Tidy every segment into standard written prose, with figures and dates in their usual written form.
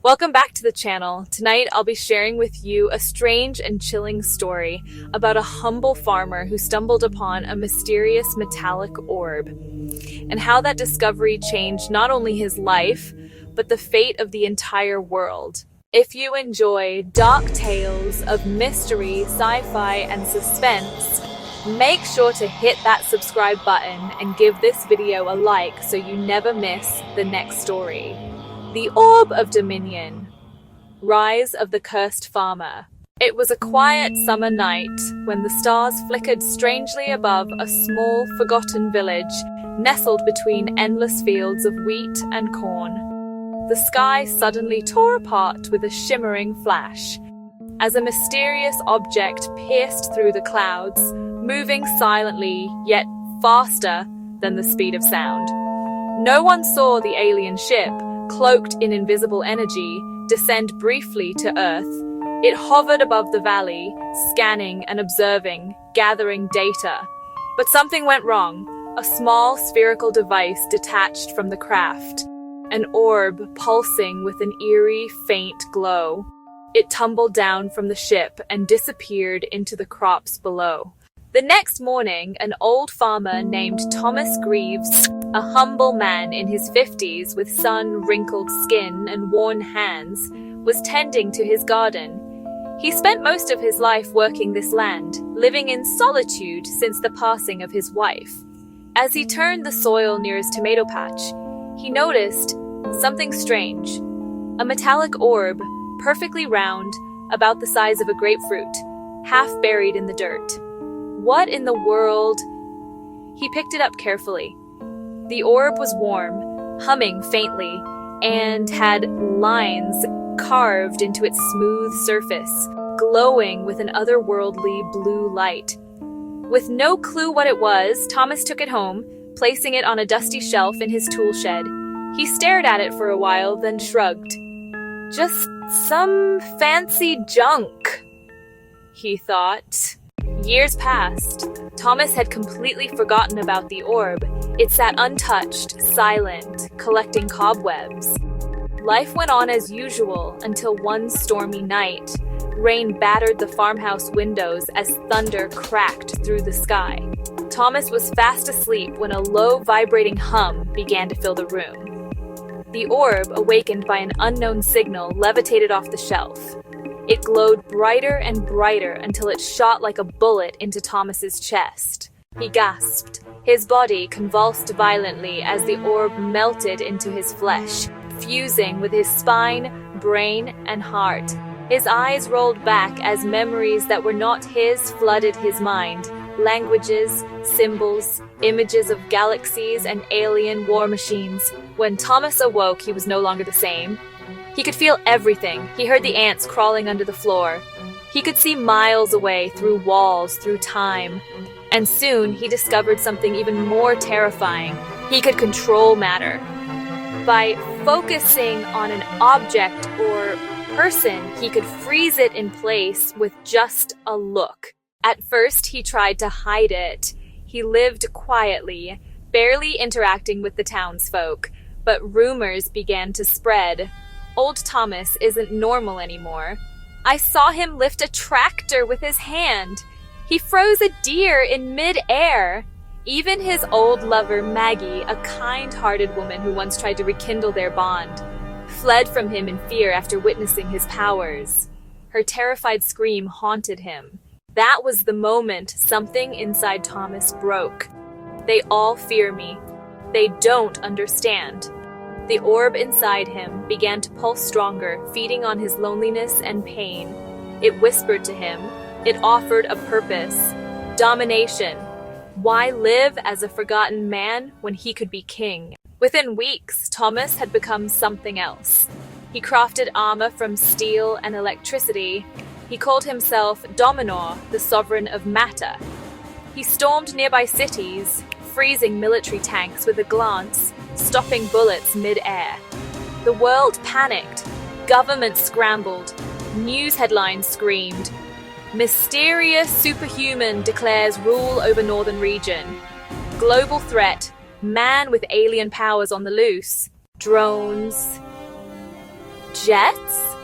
Welcome back to the channel. Tonight I'll be sharing with you a strange and chilling story about a humble farmer who stumbled upon a mysterious metallic orb, and how that discovery changed not only his life, but the fate of the entire world. If you enjoy dark tales of mystery, sci-fi, and suspense, make sure to hit that subscribe button and give this video a like so you never miss the next story. The Orb of Dominion. Rise of the Cursed Farmer. It was a quiet summer night when the stars flickered strangely above a small, forgotten village nestled between endless fields of wheat and corn. The sky suddenly tore apart with a shimmering flash, as a mysterious object pierced through the clouds, moving silently yet faster than the speed of sound. No one saw the alien ship, cloaked in invisible energy, descend briefly to Earth. It hovered above the valley, scanning and observing, gathering data. But something went wrong. A small spherical device detached from the craft, an orb pulsing with an eerie, faint glow. It tumbled down from the ship and disappeared into the crops below. The next morning, an old farmer named Thomas Greaves, a humble man in his 50s with sun-wrinkled skin and worn hands, was tending to his garden. He spent most of his life working this land, living in solitude since the passing of his wife. As he turned the soil near his tomato patch, he noticed something strange. A metallic orb, perfectly round, about the size of a grapefruit, half buried in the dirt. What in the world? He picked it up carefully. The orb was warm, humming faintly, and had lines carved into its smooth surface, glowing with an otherworldly blue light. With no clue what it was, Thomas took it home, placing it on a dusty shelf in his tool shed. He stared at it for a while, then shrugged. Just some fancy junk, he thought. Years passed. Thomas had completely forgotten about the orb. It sat untouched, silent, collecting cobwebs. Life went on as usual until one stormy night. Rain battered the farmhouse windows as thunder cracked through the sky. Thomas was fast asleep when a low, vibrating hum began to fill the room. The orb, awakened by an unknown signal, levitated off the shelf. It glowed brighter and brighter until it shot like a bullet into Thomas's chest. He gasped. His body convulsed violently as the orb melted into his flesh, fusing with his spine, brain, and heart. His eyes rolled back as memories that were not his flooded his mind. Languages, symbols, images of galaxies and alien war machines. When Thomas awoke, he was no longer the same. He could feel everything. He heard the ants crawling under the floor. He could see miles away, through walls, through time. And soon he discovered something even more terrifying. He could control matter. By focusing on an object or person, he could freeze it in place with just a look. At first, he tried to hide it. He lived quietly, barely interacting with the townsfolk. But rumors began to spread. Old Thomas isn't normal anymore. I saw him lift a tractor with his hand. He froze a deer in mid-air. Even his old lover, Maggie, a kind-hearted woman who once tried to rekindle their bond, fled from him in fear after witnessing his powers. Her terrified scream haunted him. That was the moment something inside Thomas broke. They all fear me. They don't understand. The orb inside him began to pulse stronger, feeding on his loneliness and pain. It whispered to him. It offered a purpose. Domination. Why live as a forgotten man when he could be king? Within weeks, Thomas had become something else. He crafted armor from steel and electricity. He called himself Dominor, the sovereign of matter. He stormed nearby cities, freezing military tanks with a glance, stopping bullets mid-air. The world panicked. Governments scrambled. News headlines screamed. Mysterious superhuman declares rule over northern region. Global threat. Man with alien powers on the loose. Drones. jets?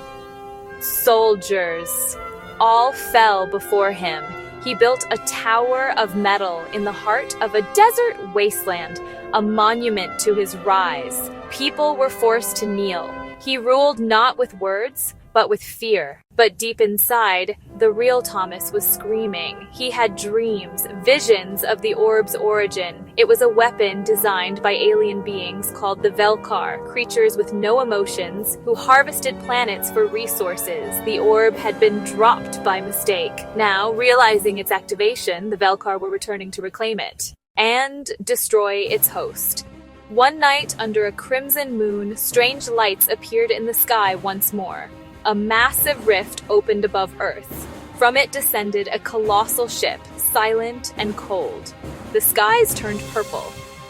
Soldiers. All fell before him. He built a tower of metal in the heart of a desert wasteland, a monument to his rise. People were forced to kneel. He ruled not with words, but with fear. But deep inside, the real Thomas was screaming. He had dreams, visions of the orb's origin. It was a weapon designed by alien beings called the Velkar, creatures with no emotions, who harvested planets for resources. The orb had been dropped by mistake. Now, realizing its activation, the Velkar were returning to reclaim it and destroy its host. One night, under a crimson moon, strange lights appeared in the sky once more. A massive rift opened above Earth. From it descended a colossal ship, silent and cold. The skies turned purple.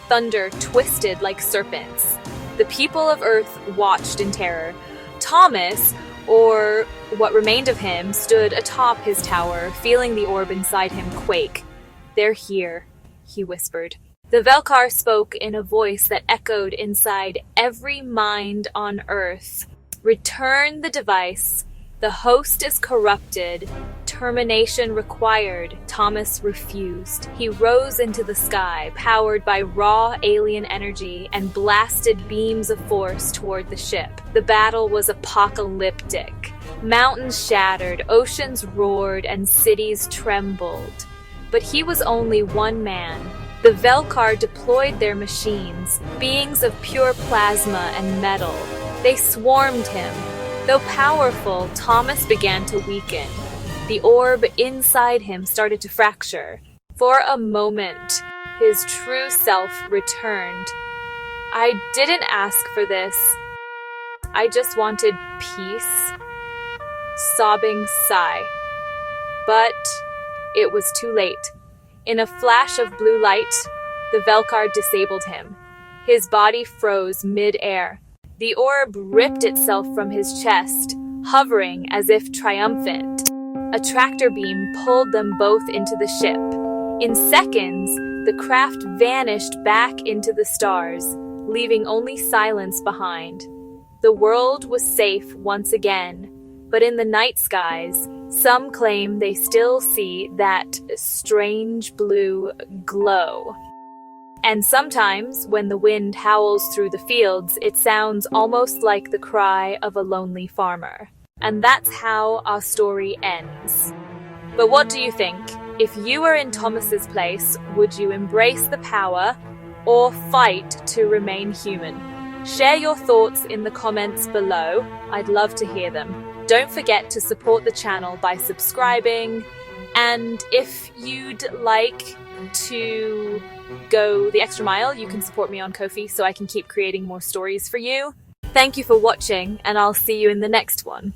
Thunder twisted like serpents. The people of Earth watched in terror. Thomas, or what remained of him, stood atop his tower, feeling the orb inside him quake. "They're here," he whispered. The Velkar spoke in a voice that echoed inside every mind on Earth. "Return the device. The host is corrupted. Termination required." Thomas refused. He rose into the sky, powered by raw alien energy, and blasted beams of force toward the ship. The battle was apocalyptic. Mountains shattered, oceans roared, and cities trembled. But he was only one man. The Velkar deployed their machines, beings of pure plasma and metal. They swarmed him. Though powerful, Thomas began to weaken. The orb inside him started to fracture. For a moment, his true self returned. "I didn't ask for this. I just wanted peace." Sobbing sigh. But it was too late. In a flash of blue light, the Velkar disabled him. His body froze mid-air. The orb ripped itself from his chest, hovering as if triumphant. A tractor beam pulled them both into the ship. In seconds, the craft vanished back into the stars, leaving only silence behind. The world was safe once again, but in the night skies, some claim they still see that strange blue glow. And sometimes, when the wind howls through the fields, it sounds almost like the cry of a lonely farmer. And that's how our story ends. But what do you think? If you were in Thomas's place, would you embrace the power or fight to remain human? Share your thoughts in the comments below. I'd love to hear them. Don't forget to support the channel by subscribing. And if you'd like to go the extra mile, you can support me on Ko-fi so I can keep creating more stories for you. Thank you for watching, and I'll see you in the next one.